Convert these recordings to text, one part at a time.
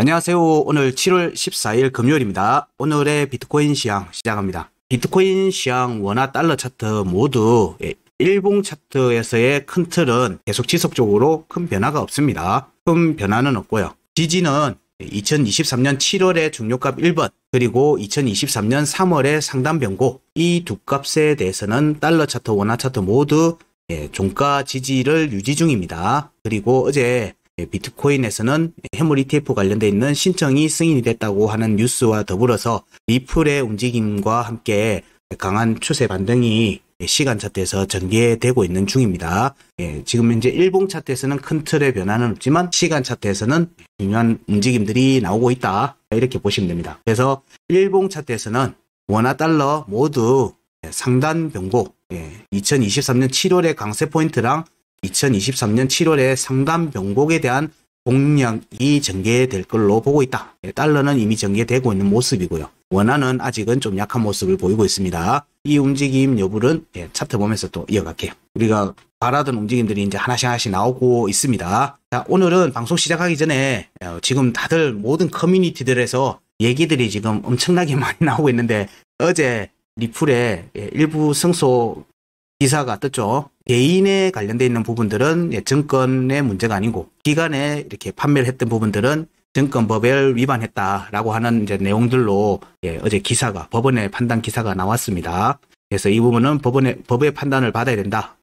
안녕하세요. 오늘 7월 14일 금요일입니다. 오늘의 비트코인 시황 시작합니다. 비트코인 시황, 원화, 달러 차트 모두 일봉 차트에서의 큰 틀은 계속 지속적으로 큰 변화가 없습니다. 큰 변화는 없고요. 지지는 2023년 7월의 중요값 1번 그리고 2023년 3월의 상단 변곡, 이 두 값에 대해서는 달러 차트, 원화 차트 모두 종가 지지를 유지 중입니다. 그리고 어제 비트코인에서는 해물 ETF 관련돼 있는 신청이 승인이 됐다고 하는 뉴스와 더불어서 리플의 움직임과 함께 강한 추세 반등이 시간 차트에서 전개되고 있는 중입니다. 지금 현재 일봉 차트에서는 큰 틀의 변화는 없지만 시간 차트에서는 중요한 움직임들이 나오고 있다, 이렇게 보시면 됩니다. 그래서 일봉 차트에서는 원화, 달러 모두 상단 변곡, 2023년 7월의 강세 포인트랑 2023년 7월에 상단 변곡에 대한 공략이 전개될 걸로 보고 있다. 달러는 이미 전개되고 있는 모습이고요. 원화는 아직은 좀 약한 모습을 보이고 있습니다. 이 움직임 여부는 차트 보면서 또 이어갈게요. 우리가 바라던 움직임들이 이제 하나씩 나오고 있습니다. 자, 오늘은 방송 시작하기 전에 지금 다들 모든 커뮤니티들에서 얘기들이 지금 엄청나게 많이 나오고 있는데, 어제 리플의 일부 승소 기사가 떴죠. 개인에 관련되어 있는 부분들은 증권의 문제가 아니고 기관에 이렇게 판매를 했던 부분들은 증권법을 위반했다라고 하는 이제 내용들로 어제 기사가, 법원의 판단 기사가 나왔습니다. 그래서 이 부분은 법의 판단을 받아야 된다.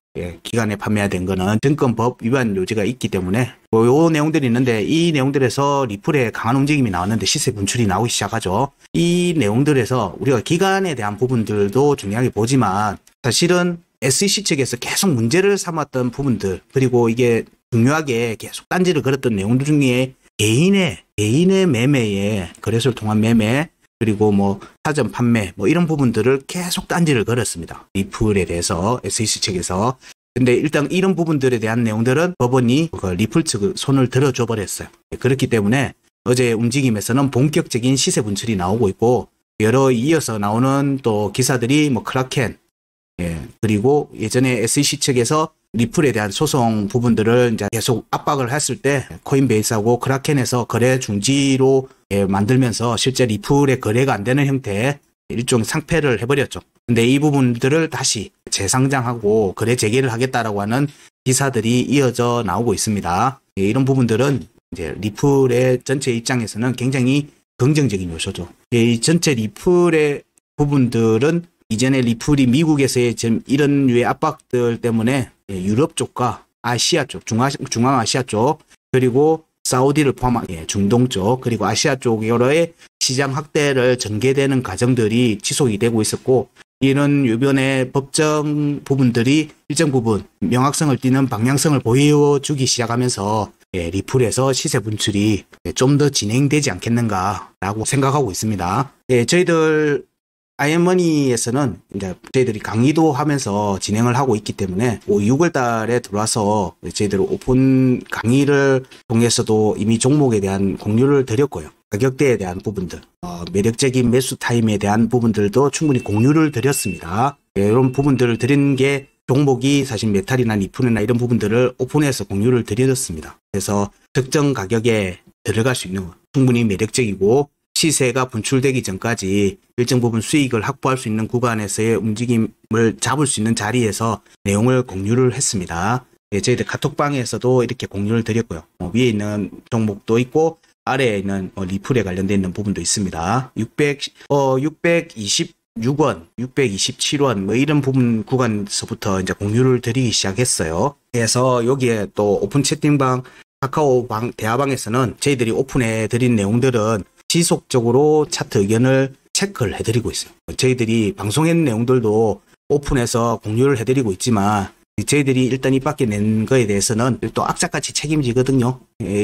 기관에 판매된 거는 증권법 위반 요지가 있기 때문에 요 내용들이 있는데, 이 내용들에서 리플의 강한 움직임이 나왔는데 시세 분출이 나오기 시작하죠. 이 내용들에서 우리가 기관에 대한 부분들도 중요하게 보지만, 사실은 SEC 측에서 계속 문제를 삼았던 부분들, 그리고 이게 중요하게 계속 딴지를 걸었던 내용들 중에 개인의 매매에, 거래소를 통한 매매, 그리고 뭐 사전 판매, 뭐 이런 부분들을 계속 딴지를 걸었습니다. 리플에 대해서 SEC 측에서. 근데 일단 이런 부분들에 대한 내용들은 법원이 리플 측을 손을 들어줘 버렸어요. 그렇기 때문에 어제 움직임에서는 본격적인 시세 분출이 나오고 있고, 여러 이어서 나오는 또 기사들이 뭐 크라켄, 그리고 예전에 SEC 측에서 리플에 대한 소송 부분들을 이제 계속 압박을 했을 때 코인베이스하고 크라켄에서 거래 중지로 만들면서 실제 리플의 거래가 안 되는 형태의 일종 상폐를 해버렸죠. 근데 이 부분들을 다시 재상장하고 거래 재개를 하겠다라고 하는 기사들이 이어져 나오고 있습니다. 이런 부분들은 이제 리플의 전체 입장에서는 굉장히 긍정적인 요소죠. 이 전체 리플의 부분들은 이전에 리플이 미국에서의 지금 이런 류의 압박들 때문에 유럽 쪽과 아시아 쪽, 중앙아시아 쪽, 그리고 사우디를 포함한 중동 쪽, 그리고 아시아 쪽 여러의 시장 확대를 전개되는 과정들이 지속이 되고 있었고, 이런 유변의 법정 부분들이 일정 부분 명확성을 띠는 방향성을 보여주기 시작하면서 리플에서 시세 분출이 좀 더 진행되지 않겠는가라고 생각하고 있습니다. 저희들 아이엠머니에서는 이제 저희들이 강의도 하면서 진행을 하고 있기 때문에 6월 달에 들어와서 저희들 오픈 강의를 통해서도 이미 종목에 대한 공유를 드렸고요. 가격대에 대한 부분들, 매력적인 매수 타임에 대한 부분들도 충분히 공유를 드렸습니다. 이런 부분들을 드린 게 종목이 사실 메탈이나 리플이나 이런 부분들을 오픈해서 공유를 드렸습니다. 그래서 특정 가격에 들어갈 수 있는 충분히 매력적이고 시세가 분출되기 전까지 일정 부분 수익을 확보할 수 있는 구간에서의 움직임을 잡을 수 있는 자리에서 내용을 공유를 했습니다. 저희들 카톡방에서도 이렇게 공유를 드렸고요. 위에 있는 종목도 있고 아래에 있는 리플에 관련되어 있는 부분도 있습니다. 626원, 627원 뭐 이런 부분 구간에서부터 이제 공유를 드리기 시작했어요. 그래서 여기에 또 오픈 채팅방, 카카오방, 대화방에서는 저희들이 오픈해 드린 내용들은 지속적으로 차트 의견을 체크를 해드리고 있어요. 저희들이 방송의 내용들도 오픈해서 공유를 해드리고 있지만, 저희들이 일단 입 밖에 낸 거에 대해서는 또 악착같이 책임지거든요.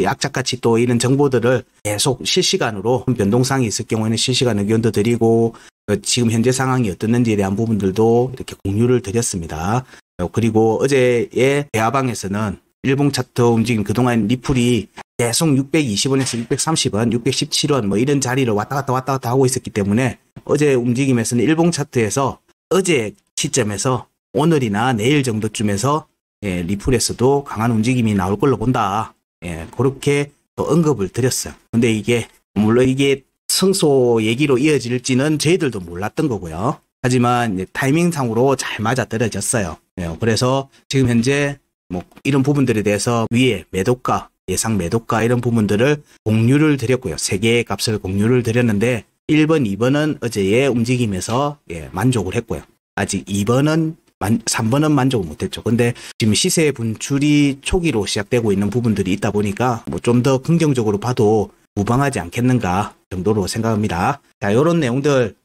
악착같이 또 이런 정보들을 계속 실시간으로 변동사항이 있을 경우에는 실시간 의견도 드리고, 지금 현재 상황이 어떻는지에 대한 부분들도 이렇게 공유를 드렸습니다. 그리고 어제의 대화방에서는 일봉 차트 움직임, 그동안 리플이 계속 620원에서 630원, 617원 뭐 이런 자리를 왔다 갔다 하고 있었기 때문에 어제 움직임에서는 일봉 차트에서 어제 시점에서 오늘이나 내일 정도쯤에서 리플에서도 강한 움직임이 나올 걸로 본다. 그렇게 또 언급을 드렸어요. 근데 이게 물론 이게 성소 얘기로 이어질지는 저희들도 몰랐던 거고요. 하지만 타이밍상으로 잘 맞아떨어졌어요. 그래서 지금 현재 뭐 이런 부분들에 대해서 위에 매도가, 예상 매도가 이런 부분들을 공유를 드렸고요. 3개의 값을 공유를 드렸는데 1번, 2번은 어제의 움직임에서 만족을 했고요. 아직 2번은 3번은 만족을 못했죠. 근데 지금 시세 분출이 초기로 시작되고 있는 부분들이 있다 보니까 뭐 좀 더 긍정적으로 봐도 무방하지 않겠는가 정도로 생각합니다. 자, 이런 내용들,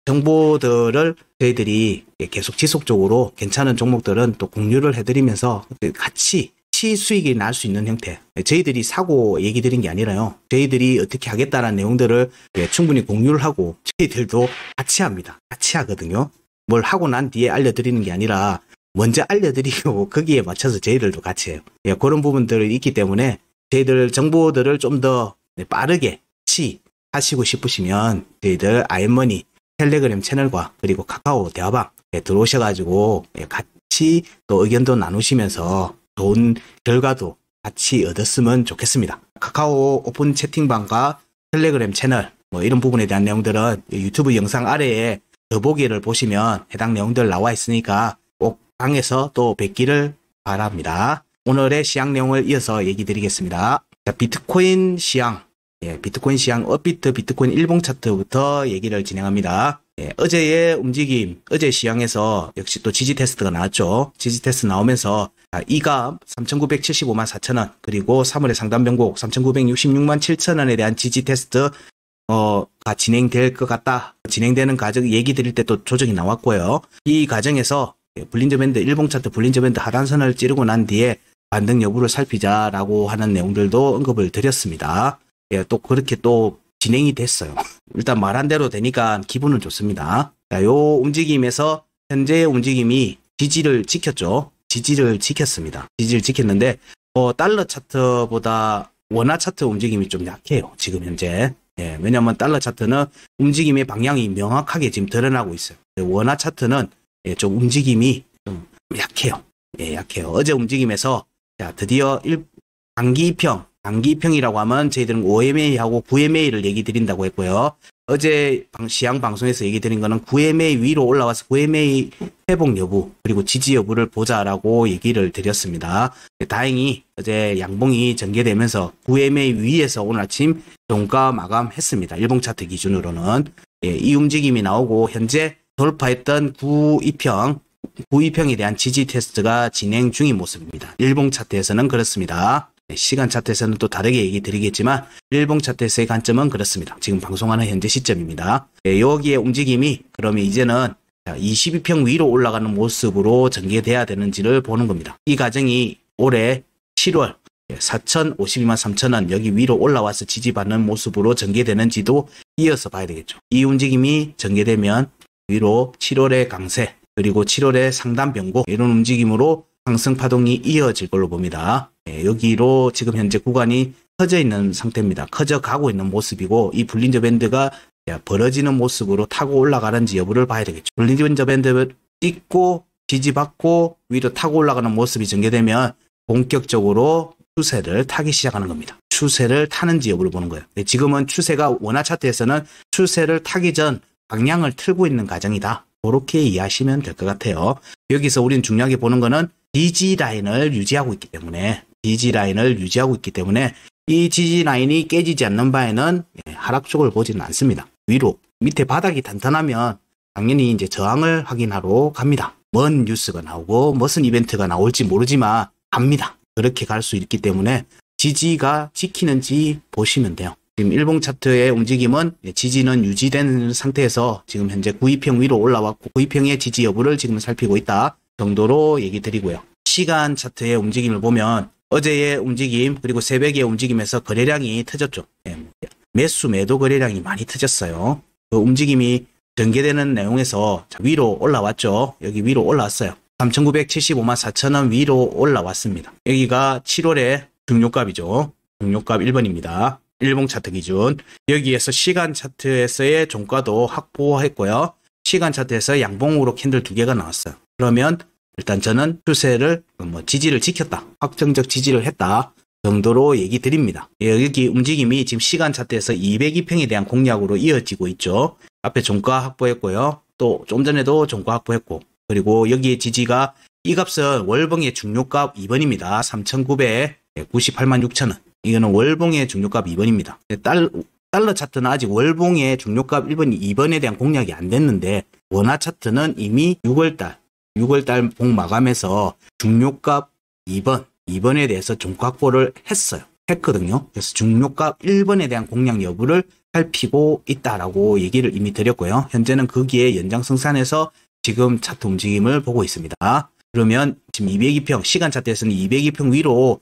정보들을 저희들이 계속 지속적으로 괜찮은 종목들은 또 공유를 해드리면서 같이 수익이 날 수 있는 형태. 저희들이 사고 얘기 드린 게 아니라요. 저희들이 어떻게 하겠다는 내용들을 충분히 공유를 하고 저희들도 같이 합니다. 같이 하거든요. 뭘 하고 난 뒤에 알려드리는 게 아니라 먼저 알려드리고 거기에 맞춰서 저희들도 같이 해요. 그런 부분들이 있기 때문에 저희들 정보들을 좀 더 빠르게 같이 하시고 싶으시면 저희들 아이언머니 텔레그램 채널과 그리고 카카오 대화방에 들어오셔가지고 같이 또 의견도 나누시면서 좋은 결과도 같이 얻었으면 좋겠습니다. 카카오 오픈 채팅방과 텔레그램 채널 뭐 이런 부분에 대한 내용들은 유튜브 영상 아래에 더보기를 보시면 해당 내용들 나와 있으니까 꼭 방에서 또 뵙기를 바랍니다. 오늘의 시황 내용을 이어서 얘기 드리겠습니다. 자, 비트코인 시황, 비트코인 시황 업비트 비트코인 일봉 차트부터 얘기를 진행합니다. 어제의 움직임, 어제 시황에서 역시 또 지지 테스트가 나왔죠. 지지 테스트 나오면서 이가 3,975만 4천원 그리고 3월의 상단 변곡 3,966만 7천원에 대한 지지 테스트 가 진행될 것 같다. 진행되는 과정 얘기 드릴 때 또 조정이 나왔고요. 이 과정에서 볼린저 밴드, 일봉 차트 볼린저 밴드 하단선을 찌르고 난 뒤에 반등 여부를 살피자라고 하는 내용들도 언급을 드렸습니다. 또 그렇게 또 진행이 됐어요. 일단 말한 대로 되니까 기분은 좋습니다. 자, 요 움직임에서 현재의 움직임이 지지를 지켰죠. 지지를 지켰습니다. 지지를 지켰는데 달러 차트보다 원화 차트 움직임이 좀 약해요. 지금 현재. 왜냐하면 달러 차트는 움직임의 방향이 명확하게 지금 드러나고 있어요. 원화 차트는 좀 움직임이 좀 약해요. 약해요. 어제 움직임에서 자, 드디어 단기평이라고 하면 저희들은 5MA하고 9MA를 얘기 드린다고 했고요. 어제 시황 방송에서 얘기 드린 거는 9MA 위로 올라와서 9MA 회복 여부 그리고 지지 여부를 보자라고 얘기를 드렸습니다. 다행히 어제 양봉이 전개되면서 9MA 위에서 오늘 아침 종가 마감했습니다. 일봉 차트 기준으로는 이 움직임이 나오고 현재 돌파했던 92평에 대한 지지 테스트가 진행 중인 모습입니다. 일봉 차트에서는 그렇습니다. 시간 차트에서는 또 다르게 얘기 드리겠지만 일봉 차트에서의 관점은 그렇습니다. 지금 방송하는 현재 시점입니다. 여기에 움직임이 그러면 이제는 22평 위로 올라가는 모습으로 전개돼야 되는지를 보는 겁니다. 이 과정이 올해 7월 4,052만 3천원 여기 위로 올라와서 지지받는 모습으로 전개되는지도 이어서 봐야 되겠죠. 이 움직임이 전개되면 위로 7월의 강세 그리고 7월의 상단 변곡 이런 움직임으로 상승 파동이 이어질 걸로 봅니다. 여기로 지금 현재 구간이 커져 있는 상태입니다. 커져 가고 있는 모습이고 이 볼린저 밴드가 벌어지는 모습으로 타고 올라가는지 여부를 봐야 되겠죠. 볼린저 밴드를 찍고 지지받고 위로 타고 올라가는 모습이 전개되면 본격적으로 추세를 타기 시작하는 겁니다. 추세를 타는지 여부를 보는 거예요. 지금은 추세가 원화 차트에서는 추세를 타기 전 방향을 틀고 있는 과정이다. 그렇게 이해하시면 될 것 같아요. 여기서 우리는 중요하게 보는 거는 지지 라인을 유지하고 있기 때문에 이 지지 라인이 깨지지 않는 바에는 하락 쪽을 보지는 않습니다. 위로 밑에 바닥이 단단하면 당연히 이제 저항을 확인하러 갑니다. 뭔 뉴스가 나오고 무슨 이벤트가 나올지 모르지만 갑니다. 그렇게 갈 수 있기 때문에 지지가 지키는지 보시면 돼요. 지금 일봉 차트의 움직임은 지지는 유지된 상태에서 지금 현재 92평 위로 올라왔고 92평의 지지 여부를 지금 살피고 있다 정도로 얘기 드리고요. 시간 차트의 움직임을 보면 어제의 움직임 그리고 새벽의 움직임에서 거래량이 터졌죠. 매수 매도 거래량이 많이 터졌어요. 그 움직임이 전개되는 내용에서 위로 올라왔죠. 여기 위로 올라왔어요. 3,975만 4천원 위로 올라왔습니다. 여기가 7월의 중요값이죠. 중요값 1번입니다. 일봉 차트 기준. 여기에서 시간 차트에서의 종가도 확보했고요. 시간 차트에서 양봉으로 캔들 2개가 나왔어요. 그러면 일단 저는 추세를 지지를 지켰다. 확정적 지지를 했다. 정도로 얘기 드립니다. 여기 움직임이 지금 시간 차트에서 202평에 대한 공략으로 이어지고 있죠. 앞에 종가 확보했고요. 또 좀 전에도 종가 확보했고, 그리고 여기에 지지가 이 값은 월봉의 중요값 2번입니다. 3,998만 6천원. 이거는 월봉의 중요값 2번입니다. 달러 차트는 아직 월봉의 중요값 1번, 2번에 대한 공략이 안 됐는데, 원화 차트는 이미 6월달 봉 마감해서 중요값 2번에 대해서 종가 확보를 했거든요. 그래서 중요값 1번에 대한 공략 여부를 살피고 있다라고 얘기를 이미 드렸고요. 현재는 거기에 연장성산해서 지금 차트 움직임을 보고 있습니다. 그러면 지금 202평, 시간 차트에서는 202평 위로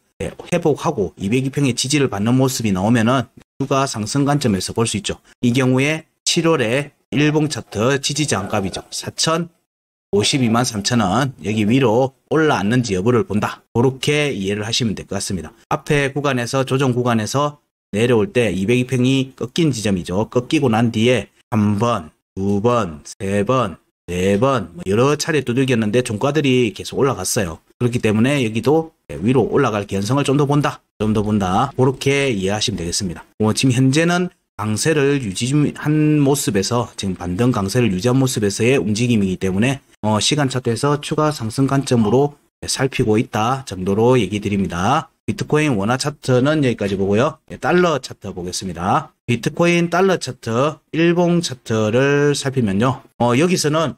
회복하고 202평의 지지를 받는 모습이 나오면은 주가 상승 관점에서 볼 수 있죠. 이 경우에 7월에 일봉 차트 지지 저항값이죠. 4,052만 3천원, 여기 위로 올라왔는지 여부를 본다. 그렇게 이해를 하시면 될 것 같습니다. 앞에 구간에서, 조정 구간에서 내려올 때 202평이 꺾인 지점이죠. 꺾이고 난 뒤에 1번, 2번, 3번, 4번 여러 차례 두들겼는데 종가들이 계속 올라갔어요. 그렇기 때문에 여기도 위로 올라갈 개연성을 좀 더 본다. 그렇게 이해하시면 되겠습니다. 지금 현재는 강세를 유지한 모습에서, 지금 반등 강세를 유지한 모습에서의 움직임이기 때문에 시간 차트에서 추가 상승 관점으로 살피고 있다 정도로 얘기 드립니다. 비트코인 원화 차트는 여기까지 보고요. 달러 차트 보겠습니다. 비트코인 달러 차트, 일봉 차트를 살피면요. 여기서는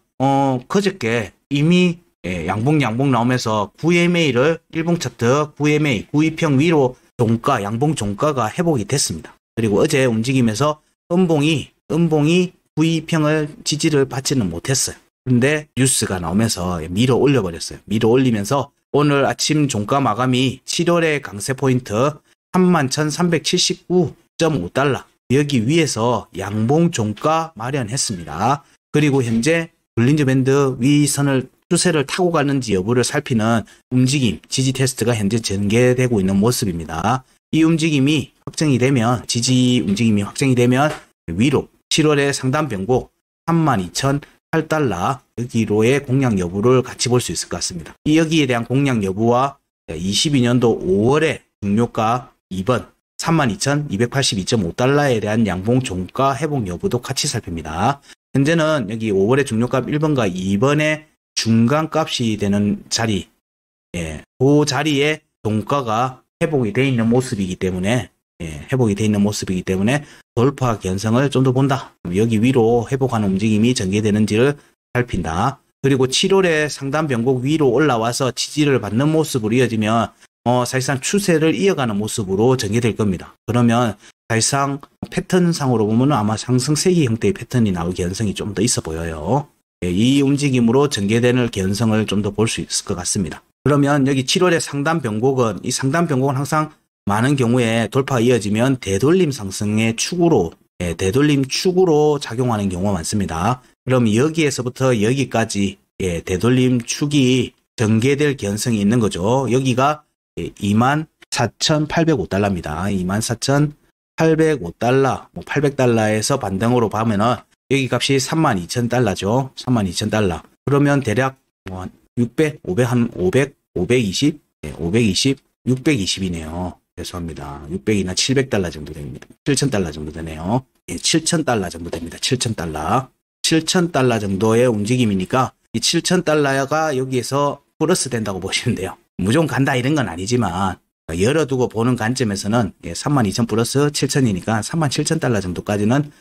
그저께 이미 양봉 나오면서 9MA를 일봉 차트 9MA 9위평 위로 종가, 양봉 종가가 회복이 됐습니다. 그리고 어제 움직임에서 음봉이 9위평을 지지를 받지는 못했어요. 그런데 뉴스가 나오면서 밀어 올려버렸어요. 밀어 올리면서 오늘 아침 종가 마감이 7월의 강세 포인트 31,379.5달러 여기 위에서 양봉 종가 마련했습니다. 그리고 현재 볼린저 밴드 위선을 추세를 타고 가는지 여부를 살피는 움직임, 지지 테스트가 현재 전개되고 있는 모습입니다. 이 움직임이 확정이 되면, 지지 움직임이 확정이 되면 위로 7월의 상단 변곡 32,008달러 여기로의 공략 여부를 같이 볼 수 있을 것 같습니다. 이 여기에 대한 공략 여부와 22년도 5월의 중요가 2번 32,282.5달러에 대한 양봉 종가 회복 여부도 같이 살핍니다. 현재는 여기 5월의 중요값 1번과 2번의 중간값이 되는 자리, 그 자리에 종가가 회복이 되어 있는 모습이기 때문에, 돌파 견성을 좀 더 본다. 여기 위로 회복하는 움직임이 전개되는지를 살핀다. 그리고 7월에 상단 변곡 위로 올라와서 지지를 받는 모습으로 이어지면 사실상 추세를 이어가는 모습으로 전개될 겁니다. 그러면 사실상 패턴상으로 보면 아마 상승세기 형태의 패턴이 나올 개연성이 좀 더 있어 보여요. 이 움직임으로 전개되는 개연성을 좀 더 볼 수 있을 것 같습니다. 그러면 여기 7월의 상단 변곡은, 이 상단 변곡은 항상 많은 경우에 돌파가 이어지면 되돌림 상승의 축으로, 되돌림 축으로 작용하는 경우가 많습니다. 그럼 여기에서부터 여기까지 되돌림 축이 전개될 개연성이 있는 거죠. 여기가 24,805달러입니다. 24,805달러, 800달러에서 반등으로 보면은 여기 값이 32,000달러죠. 32,000달러. 그러면 대략 600, 500, 한 500, 520, 520, 620이네요. 죄송합니다. 600이나 700달러 정도 됩니다. 7,000달러 정도 되네요. 7,000달러 정도 됩니다. 7,000달러. 7,000달러 정도의 움직임이니까 이 7,000달러가 여기에서 플러스 된다고 보시면 돼요. 무조건 간다 이런 건 아니지만 열어두고 보는 관점에서는 32,000 플러스 7,000이니까 37,000달러 정도까지는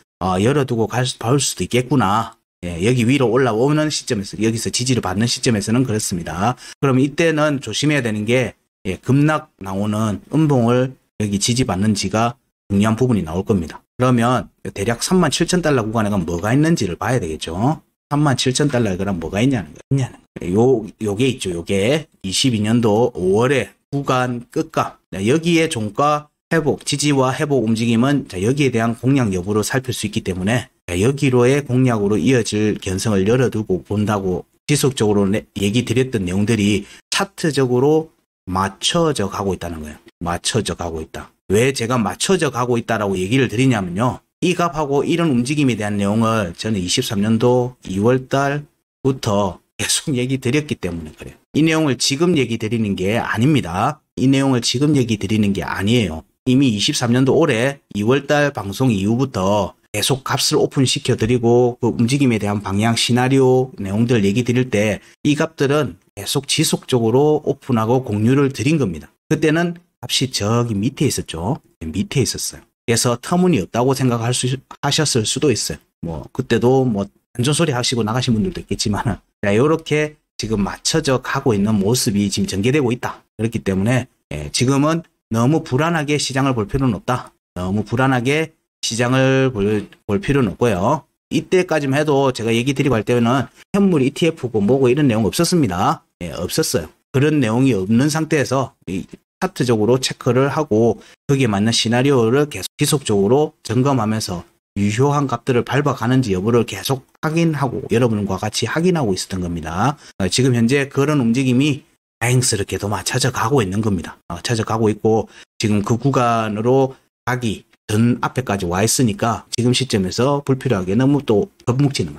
열어두고 볼 수도 있겠구나. 여기 위로 올라오는 시점에서, 여기서 지지를 받는 시점에서는 그렇습니다. 그럼 이때는 조심해야 되는 게 급락 나오는 음봉을 여기 지지받는지가 중요한 부분이 나올 겁니다. 그러면 대략 37,000달러 구간에 뭐가 있는지를 봐야 되겠죠. 37,000달러에 그럼 뭐가 있냐는 거예요. 요게 있죠. 요게 22년도 5월에 구간 끝값. 여기에 종가 회복, 지지와 회복 움직임은 여기에 대한 공략 여부를 살필 수 있기 때문에 여기로의 공략으로 이어질 견성을 열어두고 본다고 지속적으로 얘기 드렸던 내용들이 차트적으로 맞춰져 가고 있다는 거예요. 맞춰져 가고 있다. 왜 제가 맞춰져 가고 있다라고 얘기를 드리냐면요. 이 값하고 이런 움직임에 대한 내용을 저는 23년도 2월달부터 계속 얘기 드렸기 때문에 그래요. 이 내용을 지금 얘기 드리는 게 아닙니다. 이 내용을 지금 얘기 드리는 게 아니에요. 이미 23년도 올해 2월달 방송 이후부터 계속 값을 오픈시켜 드리고 그 움직임에 대한 방향 시나리오 내용들 얘기 드릴 때 이 값들은 계속 지속적으로 오픈하고 공유를 드린 겁니다. 그때는 값이 저기 밑에 있었죠. 밑에 있었어요. 그래서 터무니없다고 하셨을 수도 있어요. 뭐 그때도 뭐 안전소리 하시고 나가신 분들도 있겠지만 이렇게 지금 맞춰져 가고 있는 모습이 지금 전개되고 있다. 그렇기 때문에 지금은 너무 불안하게 시장을 볼 필요는 없다. 너무 불안하게 시장을 볼 필요는 없고요. 이때까지만 해도 제가 얘기 드리고 할 때는 현물 ETF고 뭐고 이런 내용 없었습니다. 없었어요. 그런 내용이 없는 상태에서 차트적으로 체크를 하고 거기에 맞는 시나리오를 계속 지속적으로 점검하면서 유효한 값들을 밟아가는지 여부를 계속 확인하고 여러분과 같이 확인하고 있었던 겁니다. 지금 현재 그런 움직임이 다행스럽게도 맞춰져 가고 있는 겁니다. 찾아가고 있고 지금 그 구간으로 가기 전 앞에까지 와 있으니까 지금 시점에서 불필요하게 너무 또 겁먹지는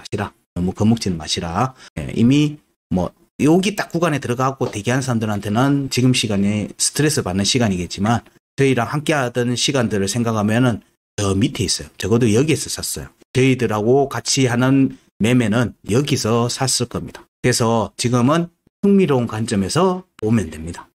마시라. 이미 뭐 여기 딱 구간에 들어가고 대기하는 사람들한테는 지금 시간이 스트레스 받는 시간이겠지만 저희랑 함께 하던 시간들을 생각하면은 저 밑에 있어요. 적어도 여기에서 샀어요. 저희들하고 같이 하는 매매는 여기서 샀을 겁니다. 그래서 지금은 흥미로운 관점에서 보면 됩니다.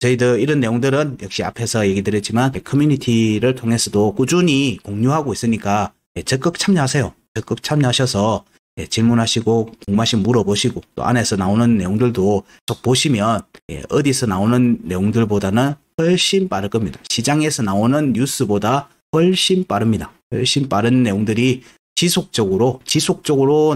저희들 이런 내용들은 역시 앞에서 얘기 드렸지만 커뮤니티를 통해서도 꾸준히 공유하고 있으니까 적극 참여하세요. 적극 참여하셔서 질문하시고 궁금하시면 물어보시고 또 안에서 나오는 내용들도 쭉 보시면 어디서 나오는 내용들보다는 훨씬 빠를 겁니다. 시장에서 나오는 뉴스보다 훨씬 빠릅니다. 훨씬 빠른 내용들이 지속적으로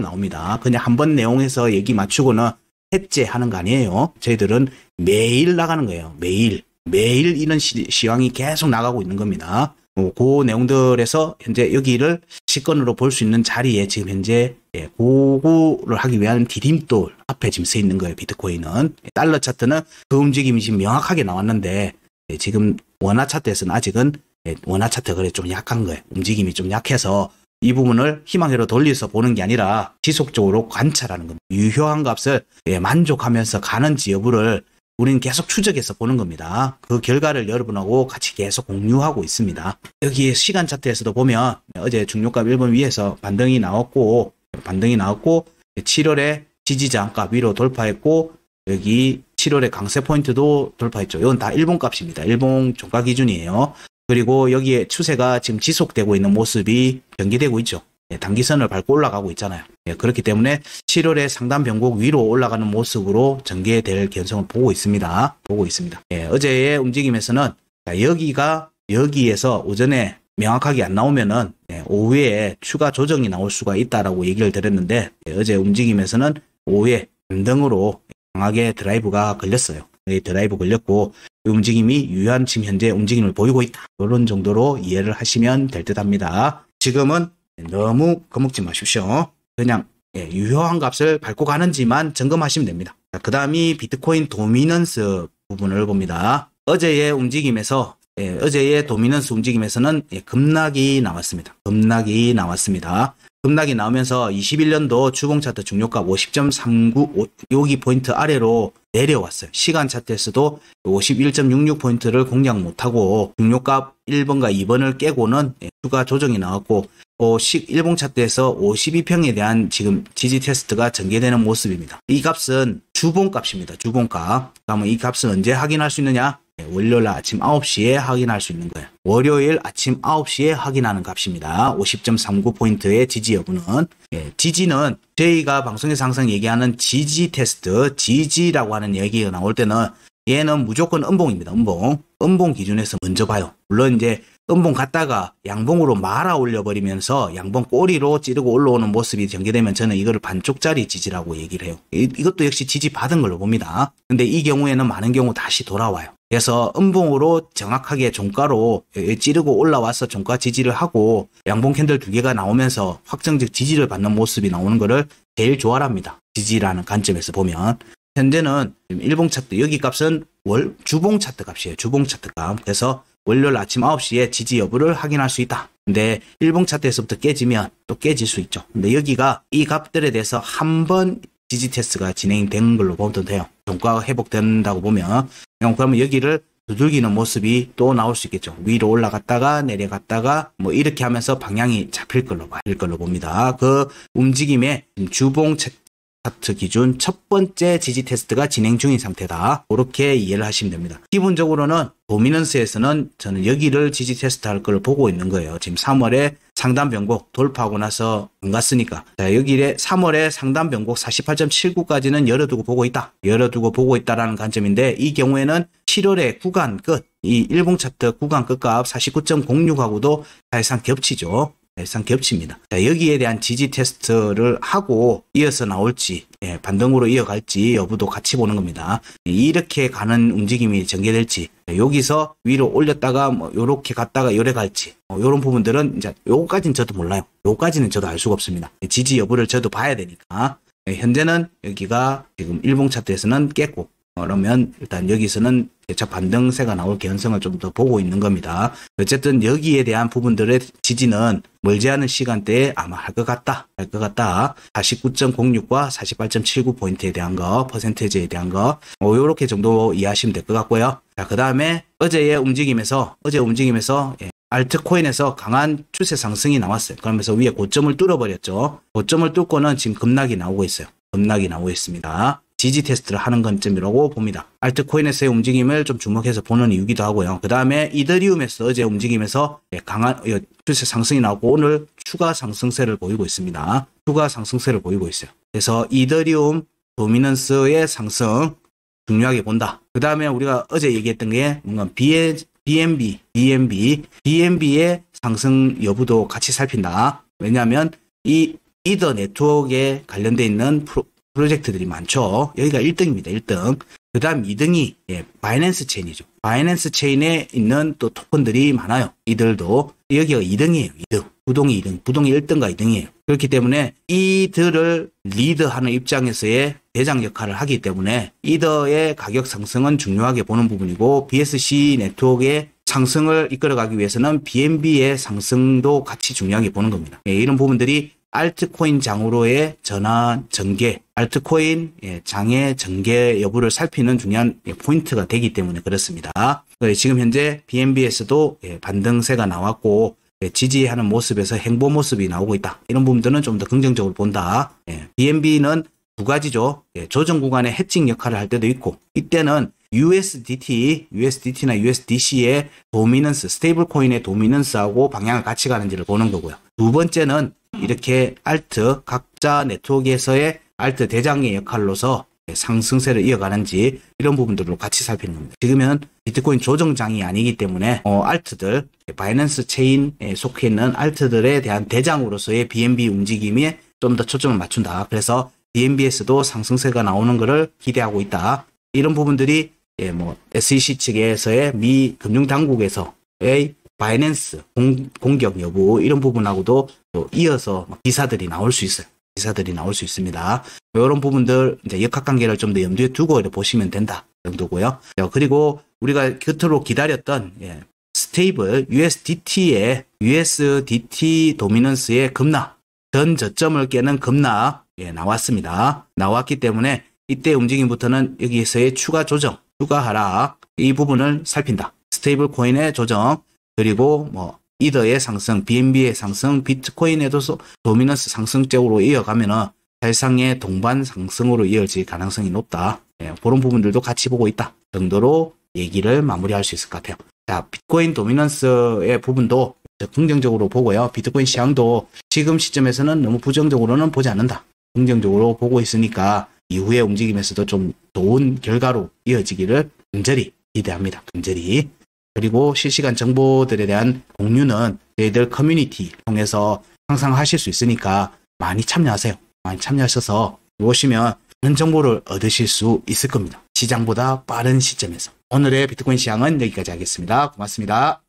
나옵니다. 그냥 한번 내용에서 얘기 맞추고는 해제하는 거 아니에요. 저희들은 매일 나가는 거예요. 매일 이런 시황이 계속 나가고 있는 겁니다. 그 내용들에서 현재 여기를 시권으로 볼 수 있는 자리에 지금 현재 고구를 하기 위한 디딤돌 앞에 지금 서 있는 거예요. 비트코인은. 달러 차트는 그 움직임이 지금 명확하게 나왔는데 지금 원화 차트에서는 아직은 원화 차트가 그래 좀 약한 거예요. 움직임이 좀 약해서 이 부분을 희망회로 돌려서 보는 게 아니라 지속적으로 관찰하는 겁니다. 유효한 값을 만족하면서 가는지 여부를 우리는 계속 추적해서 보는 겁니다. 그 결과를 여러분하고 같이 계속 공유하고 있습니다. 여기 시간 차트에서도 보면 어제 중요가 1번 위에서 반등이 나왔고 7월에 지지저항가 위로 돌파했고 여기 7월에 강세 포인트도 돌파했죠. 이건 다 일본 값입니다. 일본 종가 기준이에요. 그리고 여기에 추세가 지금 지속되고 있는 모습이 전개되고 있죠. 단기선을 밟고 올라가고 있잖아요. 그렇기 때문에 7월에 상단 변곡 위로 올라가는 모습으로 전개될 개연성을 보고 있습니다. 어제의 움직임에서는 여기에서 오전에 명확하게 안 나오면은 오후에 추가 조정이 나올 수가 있다라고 얘기를 드렸는데 어제 움직임에서는 오후에 반등으로 강하게 드라이브가 걸렸어요. 드라이브 걸렸고 이 움직임이 유효한 지금 현재 움직임을 보이고 있다. 이런 정도로 이해를 하시면 될 듯 합니다. 지금은 너무 겁먹지 마십시오. 그냥 유효한 값을 밟고 가는지만 점검하시면 됩니다. 그 다음이 비트코인 도미넌스 부분을 봅니다. 어제의 도미넌스 움직임에서는 급락이 나왔습니다. 급락이 나오면서 21년도 주봉 차트 중요가 50.39 여기 포인트 아래로 내려왔어요. 시간 차트에서도 51.66포인트를 공략 못하고 중요가 1번과 2번을 깨고는 추가 조정이 나왔고 일봉 차트에서 52평에 대한 지금 지지 테스트가 전개되는 모습입니다. 이 값은 주봉값입니다. 주봉값. 그러면 이 값은 언제 확인할 수 있느냐? 월요일 아침 9시에 확인할 수 있는 거예요. 월요일 아침 9시에 확인하는 값입니다. 50.39포인트의 지지 여부는. 지지는 저희가 방송에서 항상 얘기하는 지지 테스트, 지지라고 하는 얘기가 나올 때는 얘는 무조건 음봉입니다. 음봉 기준에서 먼저 봐요. 물론 이제 음봉 갔다가 양봉으로 말아 올려버리면서 양봉 꼬리로 찌르고 올라오는 모습이 전개되면 저는 이거를 반쪽짜리 지지라고 얘기를 해요. 이것도 역시 지지 받은 걸로 봅니다. 근데 이 경우에는 많은 경우 다시 돌아와요. 그래서 음봉으로 정확하게 종가로 찌르고 올라와서 종가 지지를 하고 양봉 캔들 두 개가 나오면서 확정적 지지를 받는 모습이 나오는 거를 제일 좋아합니다. 지지라는 관점에서 보면 현재는 일봉 차트 여기 값은 주봉 차트 값이에요. 주봉 차트 값. 그래서 월요일 아침 9시에 지지 여부를 확인할 수 있다. 근데 일봉 차트에서부터 깨지면 또 깨질 수 있죠. 근데 여기가 이 값들에 대해서 한 번 지지 테스트가 진행된 걸로 보면 돼요. 종가가 회복된다고 보면 그러면 여기를 두들기는 모습이 또 나올 수 있겠죠. 위로 올라갔다가 내려갔다가 뭐 이렇게 하면서 방향이 잡힐 걸로 봅니다. 그 움직임에 주봉 차트 기준 첫 번째 지지 테스트가 진행 중인 상태다. 그렇게 이해를 하시면 됩니다. 기본적으로는 도미넌스에서는 저는 여기를 지지 테스트 할 걸 보고 있는 거예요. 지금 3월에 상단 변곡 돌파하고 나서 안 갔으니까. 자, 여기에 3월에 상단 변곡 48.79까지는 열어두고 보고 있다. 열어두고 보고 있다라는 관점인데 이 경우에는 7월에 구간 끝, 이 일봉 차트 구간 끝값 49.06하고도 사실상 겹치죠. 사실상 겹칩니다. 자, 여기에 대한 지지 테스트를 하고 이어서 나올지 반등으로 이어갈지 여부도 같이 보는 겁니다. 이렇게 가는 움직임이 전개될지 여기서 위로 올렸다가 뭐 요렇게 갔다가 요래 갈지 요런 부분들은 이제 요거까지는 저도 몰라요. 요거까지는 저도 알 수가 없습니다. 지지 여부를 저도 봐야 되니까. 현재는 여기가 지금 일봉 차트에서는 깼고 그러면 일단 여기서는 대차 반등세가 나올 개연성을 좀 더 보고 있는 겁니다. 어쨌든 여기에 대한 부분들의 지지는 멀지 않은 시간대에 아마 할 것 같다. 49.06과 48.79포인트에 대한 거, 퍼센테이지에 대한 거, 요렇게 정도 이해하시면 될 것 같고요. 자, 그 다음에 어제의 움직임에서 알트코인에서 강한 추세 상승이 나왔어요. 그러면서 위에 고점을 뚫어버렸죠. 고점을 뚫고는 지금 급락이 나오고 있어요. 급락이 나오고 있습니다. 지지 테스트를 하는 관점이라고 봅니다. 알트코인에서의 움직임을 좀 주목해서 보는 이유기도 하고요. 그 다음에 이더리움에서 어제 움직임에서 강한 추세 상승이 나오고 오늘 추가 상승세를 보이고 있습니다. 추가 상승세를 보이고 있어요. 그래서 이더리움 도미넌스의 상승 중요하게 본다. 그 다음에 우리가 어제 얘기했던 게 뭔가 BNB의 상승 여부도 같이 살핀다. 왜냐하면 이 이더 네트워크에 관련되어 있는 프로젝트들이 많죠. 여기가 1등입니다. 1등. 그 다음 2등이 바이낸스 체인이죠. 바이낸스 체인에 있는 또 토큰들이 많아요. 이들도 여기가 2등이에요. 2등. 부동이 2등. 부동이 1등과 2등이에요. 그렇기 때문에 이들을 리드하는 입장에서의 대장 역할을 하기 때문에 이더의 가격 상승은 중요하게 보는 부분이고 BSC 네트워크의 상승을 이끌어가기 위해서는 BNB의 상승도 같이 중요하게 보는 겁니다. 이런 부분들이 알트코인 장으로의 전개, 알트코인 장의 전개 여부를 살피는 중요한 포인트가 되기 때문에 그렇습니다. 지금 현재 BNB에서도 반등세가 나왔고 지지하는 모습에서 행보 모습이 나오고 있다. 이런 부분들은 좀 더 긍정적으로 본다. BNB는 두 가지죠. 조정 구간의 해칭 역할을 할 때도 있고 이때는 USDT나 USDC의 도미넌스, 스테이블 코인의 도미넌스하고 방향을 같이 가는지를 보는 거고요. 두 번째는 이렇게 알트, 각자 네트워크에서의 알트 대장의 역할로서 상승세를 이어가는지 이런 부분들로 같이 살피는 겁니다. 지금은 비트코인 조정장이 아니기 때문에 알트들, 바이낸스 체인에 속해 있는 알트들에 대한 대장으로서의 BNB 움직임에 좀 더 초점을 맞춘다. 그래서 BNB에서도 상승세가 나오는 것을 기대하고 있다. 이런 부분들이 SEC 측에서의 미 금융당국에서의 바이낸스 공격 여부 이런 부분하고도 또 이어서 기사들이 나올 수 있어요. 기사들이 나올 수 있습니다. 이런 부분들 이제 역학관계를 좀 더 염두에 두고 보시면 된다 정도고요. 그리고 우리가 곁으로 기다렸던 스테이블 USDT의 USDT 도미넌스의 급락, 전 저점을 깨는 급락 나왔습니다. 나왔기 때문에 이때 움직임부터는 여기에서의 추가 조정, 추가 하락 이 부분을 살핀다. 스테이블 코인의 조정 그리고 이더의 상승, BNB의 상승, 비트코인에도 도미넌스 상승 쪽으로 이어가면은 사실상의 동반 상승으로 이어질 가능성이 높다. 그런 부분들도 같이 보고 있다 정도로 얘기를 마무리할 수 있을 것 같아요. 자, 비트코인 도미넌스의 부분도 긍정적으로 보고요. 비트코인 시장도 지금 시점에서는 너무 부정적으로는 보지 않는다. 긍정적으로 보고 있으니까 이후의 움직임에서도 좀 좋은 결과로 이어지기를 간절히 기대합니다. 간절히. 그리고 실시간 정보들에 대한 공유는 저희들 커뮤니티 통해서 항상 하실 수 있으니까 많이 참여하세요. 많이 참여하셔서 오시면 많은 정보를 얻으실 수 있을 겁니다. 시장보다 빠른 시점에서. 오늘의 비트코인 시장은 여기까지 하겠습니다. 고맙습니다.